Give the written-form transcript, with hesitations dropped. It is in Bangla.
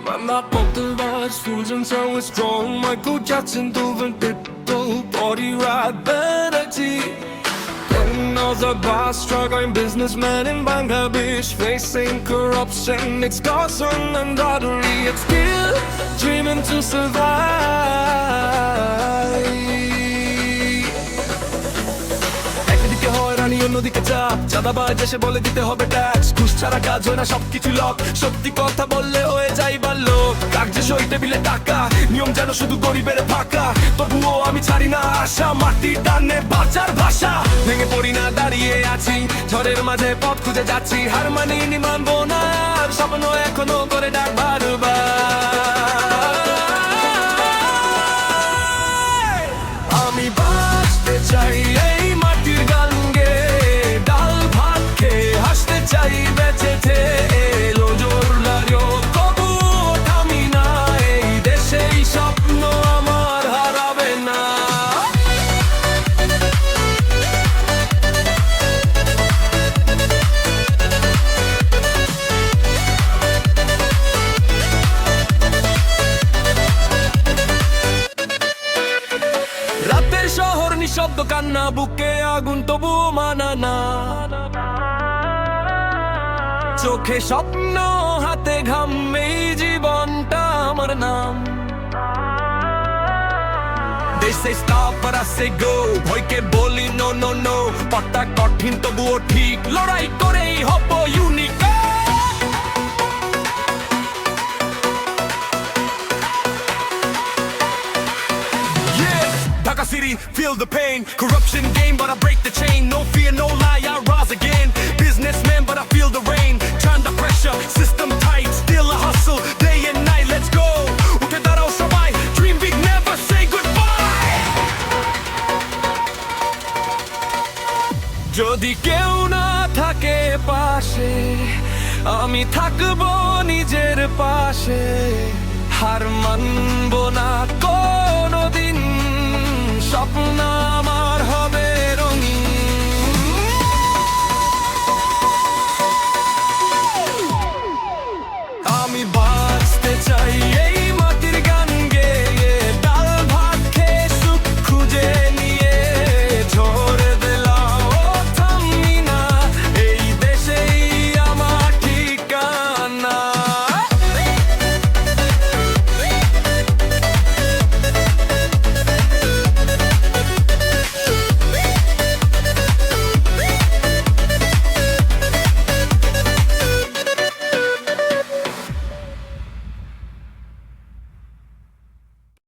Man rapport var solen så strong Michael Jackson doven pitbull body right energy. Another boss struggling businessman in Bangladesh facing corruption. It's God's son and daughterly. It's still dreaming to survive. একদিকে হয়রানি অন্যদিকে চাপ চাঁদাবাজ এসে বলে দিতে হবে ট্যাক্স ঘুষ ছাড়া কাজ হয় না সবকিছু লক সত্যি কথা বললে হয়ে যাই ভালো কাগজে সই টেবিলে টাকা নিয়ম যেন শুধু গরিবের ফাঁকা তবুও আমি ছাড়ি না আশা মাটির টানে বাঁচার ভাষা ভেঙে পড়ি না দাঁড়িয়ে আছি ঝড়ের মাঝে পথ খুঁজে যাচ্ছি হার মানিনি মানবো না আর স্বপ্ন এখনো করে ডাক বারবার আমি বাঁচতে চাই এই মাটির গান গে ডাল ভাত খেয়ে হাসতে চাই বেঁচে এলো জোর লাগো তবু থামি না এই দেশেই স্বপ্ন আমার হারাবে না রাতের শহর নিঃশব্দ কান্না বুকে আগুন তবু মানা না চোখে স্বপ্ন হাতে ঘাম এই জীবনটা আমার নাম They say stop but I say go ভয়কে বলি no no no পথটা কঠিন তবুও ঠিক লড়াই করেই হব unique Dhaka City, feel the pain. Corruption game, but I break the chain. No fear, no lie, I rise again. Businessman, but I feel the rain. Turn the pressure, system tight, still a hustle. Day and night, let's go. Utte darao sabai, dream big, never say goodbye. Jodi keu na thake pashe, ami thakbo nijer pashe. Har manbo na kono din স্বপ্ন